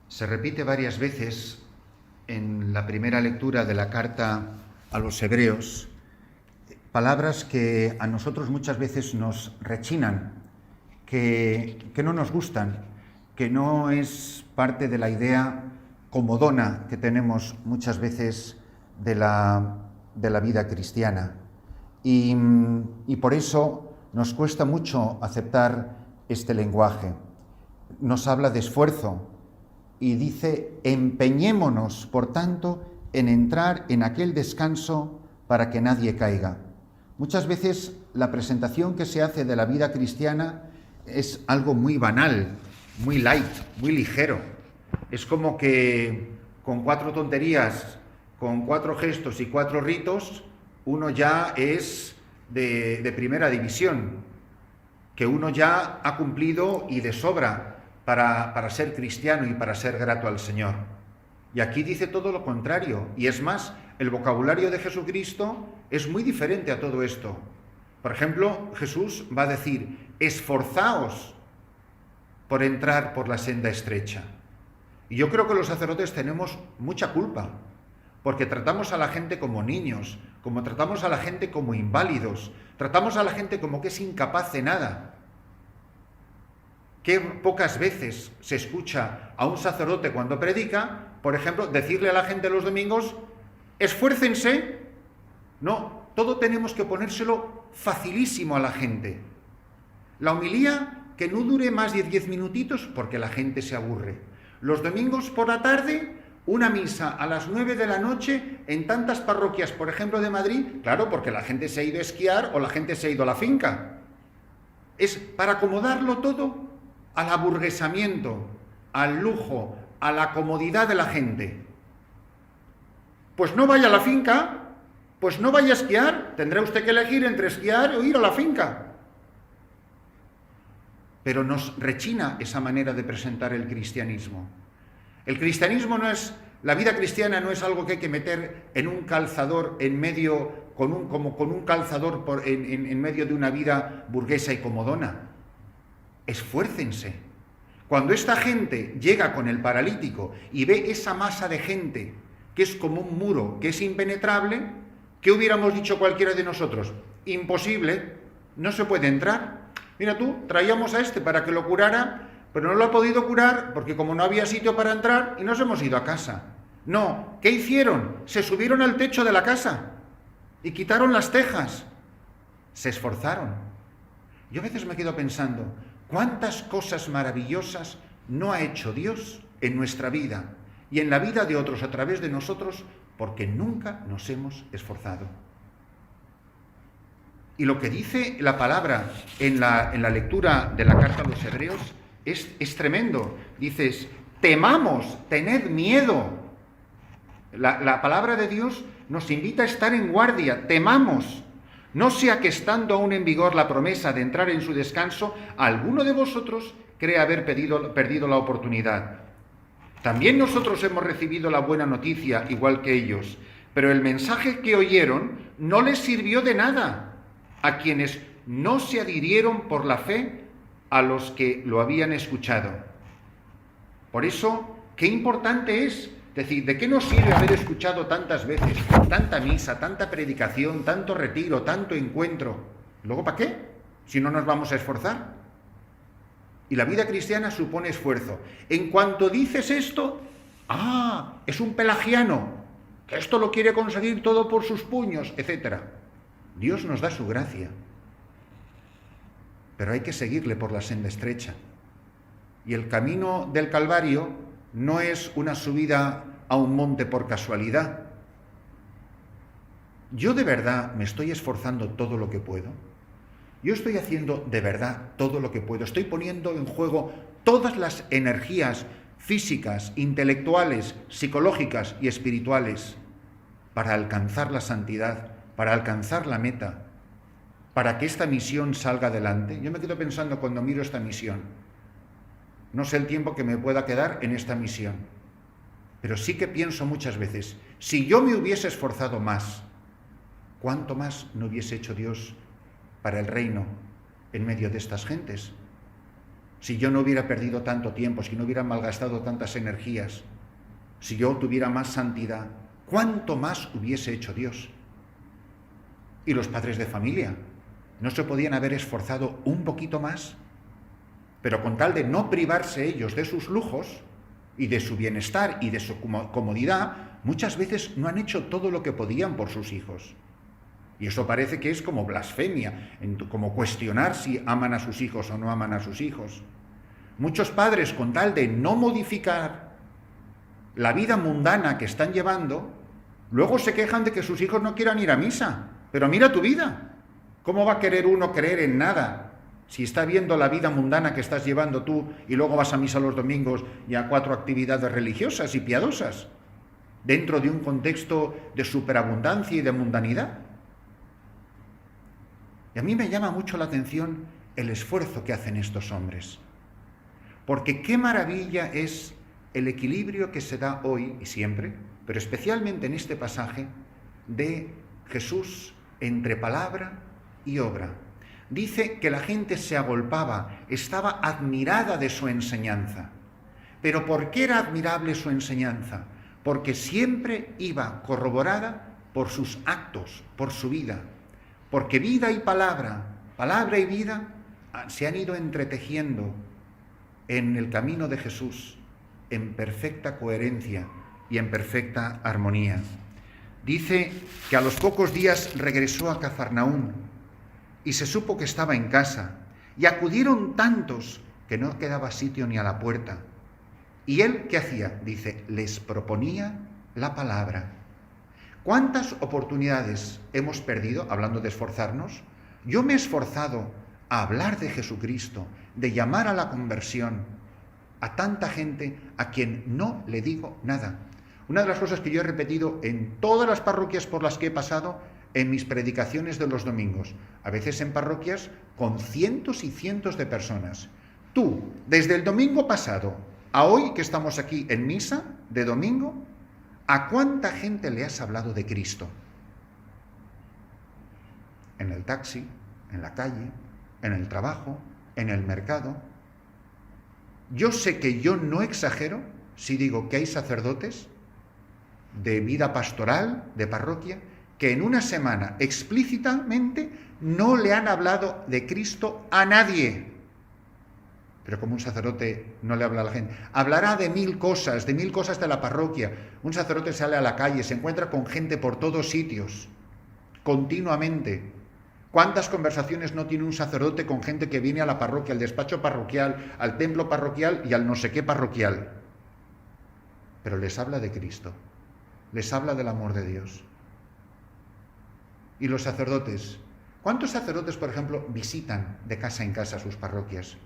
Se repite varias veces en la primera lectura de la carta a los Hebreos palabras que a nosotros muchas veces nos rechinan, que no nos gustan, que no es parte de la idea comodona que tenemos muchas veces de la vida cristiana. Y por eso nos cuesta mucho aceptar este lenguaje. Nos habla de esfuerzo y dice: empeñémonos, por tanto, en entrar en aquel descanso para que nadie caiga. Muchas veces la presentación que se hace de la vida cristiana es algo muy banal, muy light, muy ligero. Es como que con 4 tonterías, con 4 gestos y 4 ritos, uno ya es de primera división, que uno ya ha cumplido y de sobra para ser cristiano y para ser grato al Señor. Y aquí dice todo lo contrario, y es más, el vocabulario de Jesucristo es muy diferente a todo esto. Por ejemplo, Jesús va a decir: esforzaos por entrar por la senda estrecha. Y yo creo que los sacerdotes tenemos mucha culpa, porque tratamos a la gente como niños, como tratamos a la gente como inválidos, tratamos a la gente como que es incapaz de nada. Qué pocas veces se escucha a un sacerdote cuando predica, por ejemplo, decirle a la gente los domingos: esfuércense. No, todo tenemos que ponérselo facilísimo a la gente. La homilía que no dure más de 10 minutitos porque la gente se aburre. Los domingos por la tarde, una misa a las 9 de la noche en tantas parroquias, por ejemplo, de Madrid, claro, porque la gente se ha ido a esquiar o la gente se ha ido a la finca. Es para acomodarlo todo al aburguesamiento, al lujo, a la comodidad de la gente. Pues no vaya a la finca, pues no vaya a esquiar, tendrá usted que elegir entre esquiar o ir a la finca. Pero nos rechina esa manera de presentar el cristianismo. El cristianismo no es, la vida cristiana no es algo que hay que meter en un calzador en medio, como con un calzador en medio de una vida burguesa y comodona. Esfuércense. Cuando esta gente llega con el paralítico y ve esa masa de gente que es como un muro, que es impenetrable, ¿qué hubiéramos dicho cualquiera de nosotros? Imposible, no se puede entrar. Mira tú, traíamos a este para que lo curara, pero no lo ha podido curar porque como no había sitio para entrar y nos hemos ido a casa. No, ¿qué hicieron? Se subieron al techo de la casa y quitaron las tejas. Se esforzaron. Yo a veces me quedo pensando, ¿cuántas cosas maravillosas no ha hecho Dios en nuestra vida y en la vida de otros a través de nosotros porque nunca nos hemos esforzado? Y lo que dice la palabra en la lectura de la carta a los Hebreos es tremendo. Dices: temamos, tened miedo. La palabra de Dios nos invita a estar en guardia, temamos. No sea que estando aún en vigor la promesa de entrar en su descanso, alguno de vosotros cree haber perdido la oportunidad. También nosotros hemos recibido la buena noticia, igual que ellos, pero el mensaje que oyeron no les sirvió de nada a quienes no se adhirieron por la fe a los que lo habían escuchado. Por eso, qué importante es decir, ¿de qué nos sirve haber escuchado tantas veces, tanta misa, tanta predicación, tanto retiro, tanto encuentro? ¿Luego para qué? Si no nos vamos a esforzar. Y la vida cristiana supone esfuerzo. En cuanto dices esto, es un pelagiano, que esto lo quiere conseguir todo por sus puños, etc. Dios nos da su gracia, pero hay que seguirle por la senda estrecha. Y el camino del Calvario no es una subida a un monte por casualidad. Yo de verdad me estoy esforzando todo lo que puedo. Yo estoy haciendo de verdad todo lo que puedo. Estoy poniendo en juego todas las energías físicas, intelectuales, psicológicas y espirituales para alcanzar la santidad, para alcanzar la meta, para que esta misión salga adelante. Yo me quedo pensando cuando miro esta misión. No sé el tiempo que me pueda quedar en esta misión, pero sí que pienso muchas veces, si yo me hubiese esforzado más, ¿cuánto más no hubiese hecho Dios para el reino en medio de estas gentes? si yo no hubiera perdido tanto tiempo, si no hubiera malgastado tantas energías, si yo tuviera más santidad, ¿cuánto más hubiese hecho Dios? Y los padres de familia, ¿no se podían haber esforzado un poquito más? Pero con tal de no privarse ellos de sus lujos y de su bienestar y de su comodidad, muchas veces no han hecho todo lo que podían por sus hijos. Y eso parece que es como blasfemia, como cuestionar si aman a sus hijos o no aman a sus hijos. Muchos padres, con tal de no modificar la vida mundana que están llevando, luego se quejan de que sus hijos no quieran ir a misa. Pero mira tu vida. ¿Cómo va a querer uno creer en nada si está viendo la vida mundana que estás llevando tú y luego vas a misa los domingos y a 4 actividades religiosas y piadosas dentro de un contexto de superabundancia y de mundanidad? Y a mí me llama mucho la atención el esfuerzo que hacen estos hombres. Porque qué maravilla es el equilibrio que se da hoy y siempre, pero especialmente en este pasaje, de Jesús entre palabra y obra. Dice que la gente se agolpaba, estaba admirada de su enseñanza. ¿Pero por qué era admirable su enseñanza? Porque siempre iba corroborada por sus actos, por su vida. Porque vida y palabra y vida se han ido entretejiendo en el camino de Jesús en perfecta coherencia y en perfecta armonía. Dice que a los pocos días regresó a Cafarnaúm y se supo que estaba en casa, y acudieron tantos que no quedaba sitio ni a la puerta. ¿Y él qué hacía? Dice, les proponía la palabra. ¿Cuántas oportunidades hemos perdido hablando de esforzarnos? Yo me he esforzado a hablar de Jesucristo, de llamar a la conversión a tanta gente a quien no le digo nada. Una de las cosas que yo he repetido en todas las parroquias por las que he pasado, en mis predicaciones de los domingos, a veces en parroquias con cientos y cientos de personas. Tú, desde el domingo pasado a hoy que estamos aquí en misa de domingo, ¿a cuánta gente le has hablado de Cristo? En el taxi, en la calle, en el trabajo, en el mercado. Yo sé que yo no exagero si digo que hay sacerdotes de vida pastoral, de parroquia, que en una semana explícitamente no le han hablado de Cristo a nadie. Pero como un sacerdote no le habla a la gente, hablará de mil cosas de la parroquia. Un sacerdote sale a la calle, se encuentra con gente por todos sitios, continuamente. ¿Cuántas conversaciones no tiene un sacerdote con gente que viene a la parroquia, al despacho parroquial, al templo parroquial y al no sé qué parroquial? Pero les habla de Cristo, les habla del amor de Dios. Y los sacerdotes, ¿cuántos sacerdotes, por ejemplo, visitan de casa en casa sus parroquias?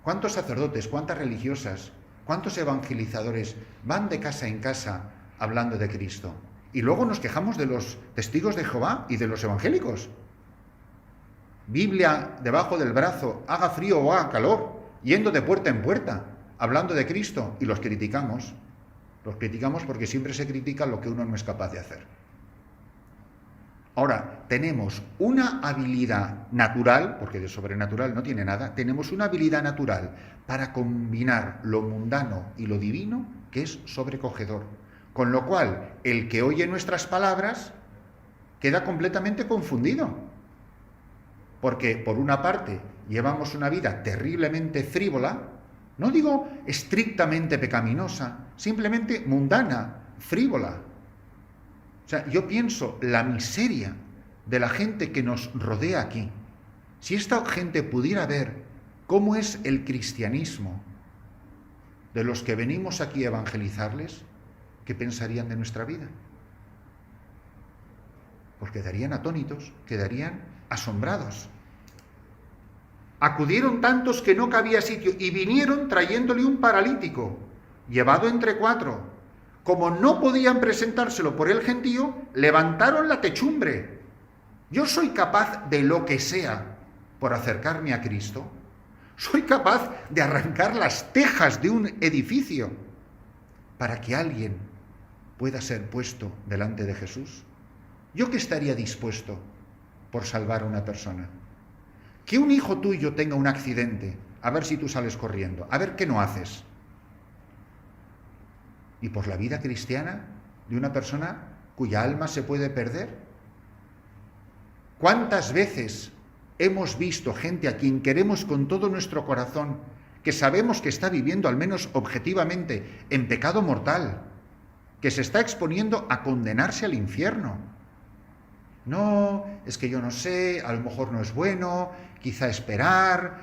¿Cuántos sacerdotes, cuántas religiosas, cuántos evangelizadores van de casa en casa hablando de Cristo? Y luego nos quejamos de los testigos de Jehová y de los evangélicos. Biblia debajo del brazo, haga frío o haga calor, yendo de puerta en puerta, hablando de Cristo, y los criticamos. Los criticamos porque siempre se critica lo que uno no es capaz de hacer. Ahora, tenemos una habilidad natural, porque de sobrenatural no tiene nada, tenemos una habilidad natural para combinar lo mundano y lo divino, que es sobrecogedor. Con lo cual, el que oye nuestras palabras queda completamente confundido. Porque, por una parte, llevamos una vida terriblemente frívola, no digo estrictamente pecaminosa, simplemente mundana, frívola. O sea, yo pienso la miseria de la gente que nos rodea aquí. Si esta gente pudiera ver cómo es el cristianismo de los que venimos aquí a evangelizarles, ¿qué pensarían de nuestra vida? Pues quedarían atónitos, quedarían asombrados. Acudieron tantos que no cabía sitio y vinieron trayéndole un paralítico, llevado entre 4. Como no podían presentárselo por el gentío, levantaron la techumbre. Yo soy capaz de lo que sea por acercarme a Cristo. Soy capaz de arrancar las tejas de un edificio para que alguien pueda ser puesto delante de Jesús. ¿Yo qué estaría dispuesto por salvar a una persona? Que un hijo tuyo tenga un accidente, a ver si tú sales corriendo, a ver qué no haces. Y por la vida cristiana de una persona cuya alma se puede perder. ¿Cuántas veces hemos visto gente a quien queremos con todo nuestro corazón, que sabemos que está viviendo, al menos objetivamente, en pecado mortal, que se está exponiendo a condenarse al infierno? No, es que yo no sé, a lo mejor no es bueno, quizá esperar,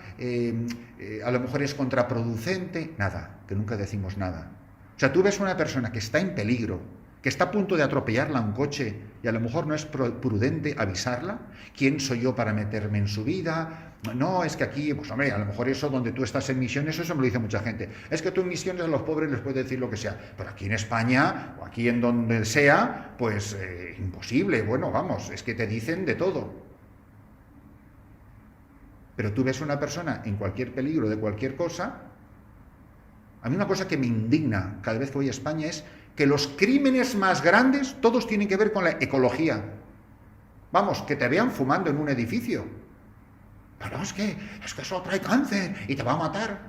a lo mejor es contraproducente. Nada, que nunca decimos nada. O sea, tú ves a una persona que está en peligro, que está a punto de atropellarla un coche y a lo mejor no es prudente avisarla. ¿Quién soy yo para meterme en su vida? No, es que aquí, pues hombre, a lo mejor eso donde tú estás en misiones, eso me lo dice mucha gente. Es que tú en misiones a los pobres les puedes decir lo que sea. Pero aquí en España, o aquí en donde sea, pues imposible. Bueno, vamos, es que te dicen de todo. Pero tú ves a una persona en cualquier peligro de cualquier cosa. A mí una cosa que me indigna cada vez que voy a España es que los crímenes más grandes todos tienen que ver con la ecología. Vamos, que te vean fumando en un edificio. Pero es que eso trae cáncer y te va a matar.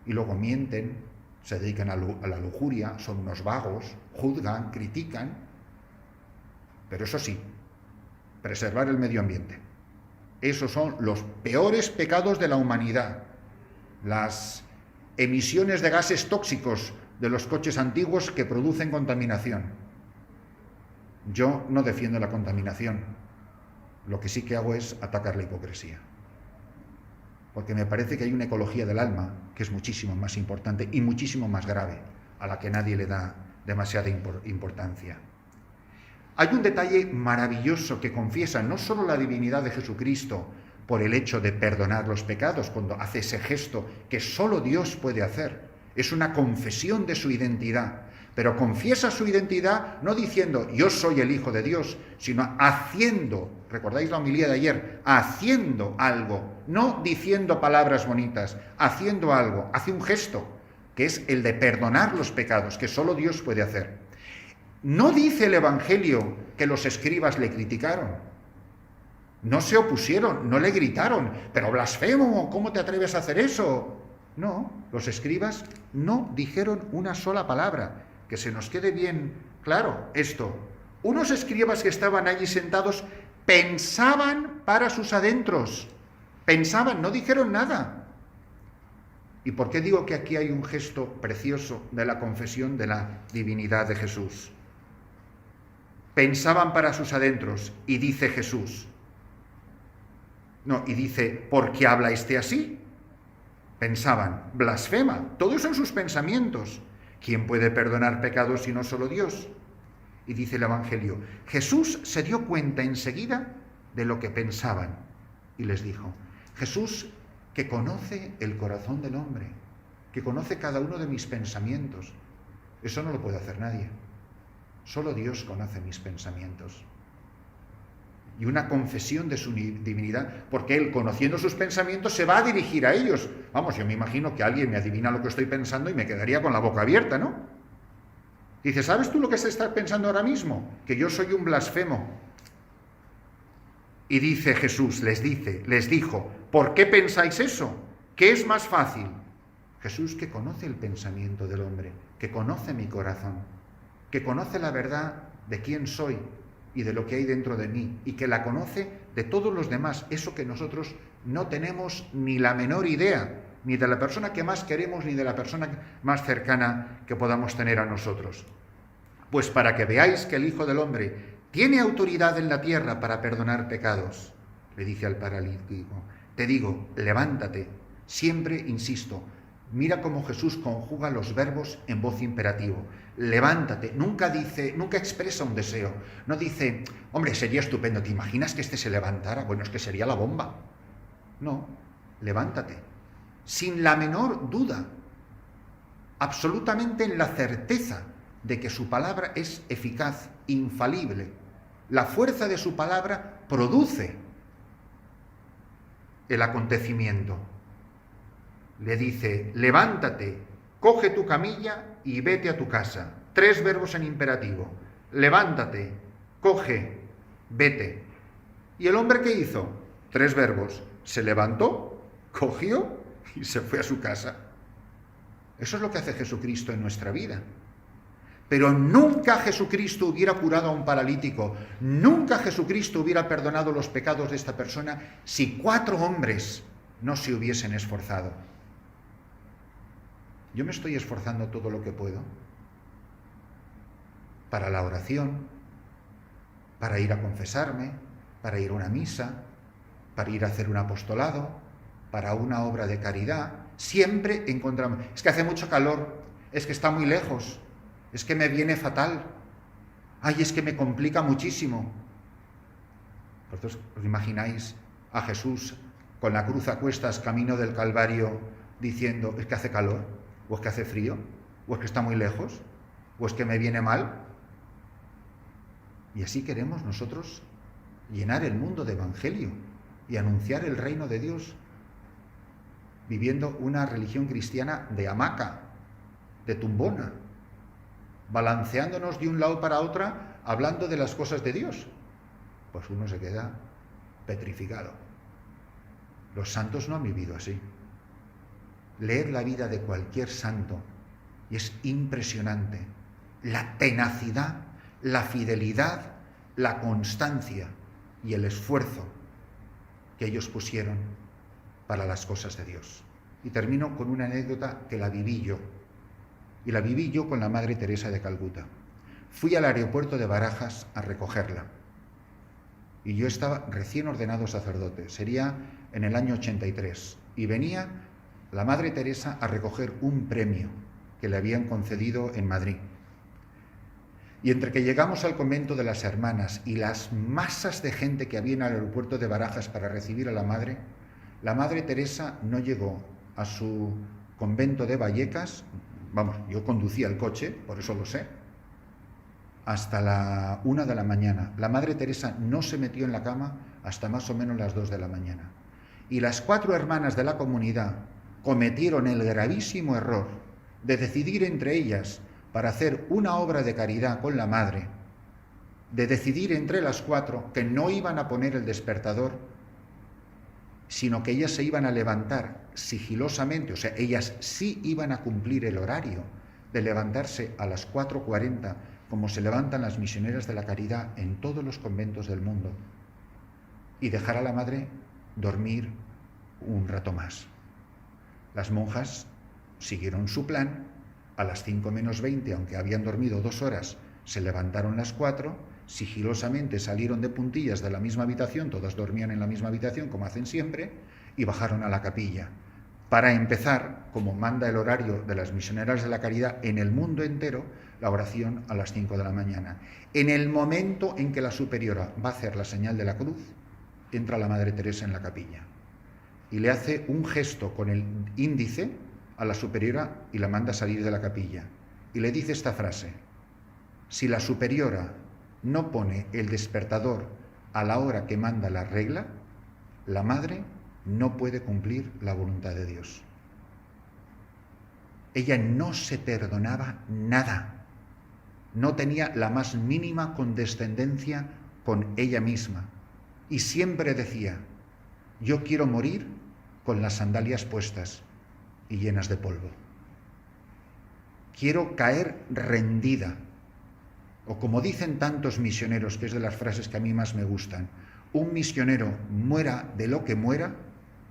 Y luego mienten, se dedican a la lujuria, son unos vagos, juzgan, critican. Pero eso sí, preservar el medio ambiente. Esos son los peores pecados de la humanidad. Las emisiones de gases tóxicos de los coches antiguos que producen contaminación. Yo no defiendo la contaminación. Lo que sí que hago es atacar la hipocresía. Porque me parece que hay una ecología del alma que es muchísimo más importante y muchísimo más grave, a la que nadie le da demasiada importancia. Hay un detalle maravilloso que confiesa no solo la divinidad de Jesucristo por el hecho de perdonar los pecados, cuando hace ese gesto que solo Dios puede hacer. Es una confesión de su identidad, pero confiesa su identidad no diciendo yo soy el Hijo de Dios, sino haciendo, ¿recordáis la homilía de ayer? Haciendo algo, no diciendo palabras bonitas, haciendo algo, hace un gesto, que es el de perdonar los pecados, que solo Dios puede hacer. No dice el Evangelio que los escribas le criticaron, no se opusieron, no le gritaron, pero blasfemo, ¿cómo te atreves a hacer eso? No, los escribas no dijeron una sola palabra. Que se nos quede bien claro esto. Unos escribas que estaban allí sentados pensaban para sus adentros. Pensaban, no dijeron nada. ¿Y por qué digo que aquí hay un gesto precioso de la confesión de la divinidad de Jesús? Pensaban para sus adentros y dice Jesús. No, y dice, ¿por qué habla este así? Pensaban, blasfema, todos son sus pensamientos. ¿Quién puede perdonar pecados si no solo Dios? Y dice el Evangelio, Jesús se dio cuenta enseguida de lo que pensaban y les dijo, Jesús que conoce el corazón del hombre, que conoce cada uno de mis pensamientos, eso no lo puede hacer nadie, solo Dios conoce mis pensamientos. Y una confesión de su divinidad, porque Él, conociendo sus pensamientos, se va a dirigir a ellos. Vamos, yo me imagino que alguien me adivina lo que estoy pensando y me quedaría con la boca abierta, ¿no? Dice, ¿sabes tú lo que se está pensando ahora mismo? Que yo soy un blasfemo. Y dice Jesús, les dijo, ¿por qué pensáis eso? ¿Qué es más fácil? Jesús que conoce el pensamiento del hombre, que conoce mi corazón, que conoce la verdad de quién soy y de lo que hay dentro de mí, y que la conoce de todos los demás, eso que nosotros no tenemos ni la menor idea, ni de la persona que más queremos, ni de la persona más cercana que podamos tener a nosotros. Pues para que veáis que el Hijo del Hombre tiene autoridad en la tierra para perdonar pecados, le dice al paralítico, te digo, levántate, siempre insisto, mira cómo Jesús conjuga los verbos en voz imperativo. Levántate, nunca expresa un deseo, no dice, hombre, sería estupendo, ¿te imaginas que este se levantara? Bueno, es que sería la bomba. No, levántate, sin la menor duda, absolutamente en la certeza de que su palabra es eficaz, infalible. La fuerza de su palabra produce el acontecimiento. Le dice, levántate, coge tu camilla y vete a tu casa. 3 verbos en imperativo. Levántate, coge, vete. ¿Y el hombre qué hizo? 3 verbos. Se levantó, cogió y se fue a su casa. Eso es lo que hace Jesucristo en nuestra vida. Pero nunca Jesucristo hubiera curado a un paralítico, nunca Jesucristo hubiera perdonado los pecados de esta persona si 4 hombres no se hubiesen esforzado. Yo me estoy esforzando todo lo que puedo para la oración, para ir a confesarme, para ir a una misa, para ir a hacer un apostolado, para una obra de caridad. Siempre encontramos, es que hace mucho calor, es que está muy lejos, es que me viene fatal, ay, es que me complica muchísimo. ¿Vosotros os imagináis a Jesús con la cruz a cuestas, camino del Calvario, diciendo, es que hace calor, o es que hace frío, o es que está muy lejos, o es que me viene mal? Y así queremos nosotros llenar el mundo de evangelio y anunciar el reino de Dios, viviendo una religión cristiana de hamaca, de tumbona, balanceándonos de un lado para otro, hablando de las cosas de Dios. Pues uno se queda petrificado. Los santos no han vivido así. Leer la vida de cualquier santo y es impresionante. La tenacidad, la fidelidad, la constancia y el esfuerzo que ellos pusieron para las cosas de Dios. Y termino con una anécdota que la viví yo. Y la viví yo con la Madre Teresa de Calcuta. Fui al aeropuerto de Barajas a recogerla. Y yo estaba recién ordenado sacerdote, sería en el año 83. Y venía la Madre Teresa a recoger un premio que le habían concedido en Madrid. Y entre que llegamos al convento de las hermanas y las masas de gente que había en el aeropuerto de Barajas para recibir a la Madre Teresa no llegó a su convento de Vallecas, vamos, yo conducía el coche, por eso lo sé, hasta la 1 de la mañana. La Madre Teresa no se metió en la cama hasta más o menos las 2 de la mañana. Y las 4 hermanas de la comunidad cometieron el gravísimo error de decidir entre ellas para hacer una obra de caridad con la Madre, de decidir entre las 4 que no iban a poner el despertador, sino que ellas se iban a levantar sigilosamente, o sea, ellas sí iban a cumplir el horario de levantarse a las 4:40, como se levantan las misioneras de la caridad en todos los conventos del mundo, y dejar a la Madre dormir un rato más. Las monjas siguieron su plan, a las 5 menos 20, aunque habían dormido 2 horas, se levantaron las 4, sigilosamente salieron de puntillas de la misma habitación, todas dormían en la misma habitación como hacen siempre, y bajaron a la capilla para empezar, como manda el horario de las misioneras de la caridad en el mundo entero, la oración a las 5 de la mañana. En el momento en que la superiora va a hacer la señal de la cruz, entra la Madre Teresa en la capilla y le hace un gesto con el índice a la superiora y la manda a salir de la capilla. Y le dice esta frase: si la superiora no pone el despertador a la hora que manda la regla, la Madre no puede cumplir la voluntad de Dios. Ella no se perdonaba nada, no tenía la más mínima condescendencia con ella misma y siempre decía: yo quiero morir con las sandalias puestas y llenas de polvo. Quiero caer rendida. O como dicen tantos misioneros, que es de las frases que a mí más me gustan, un misionero muera de lo que muera,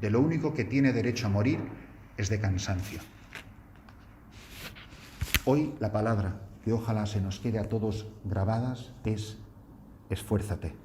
de lo único que tiene derecho a morir es de cansancio. Hoy la palabra que ojalá se nos quede a todos grabadas es: esfuérzate.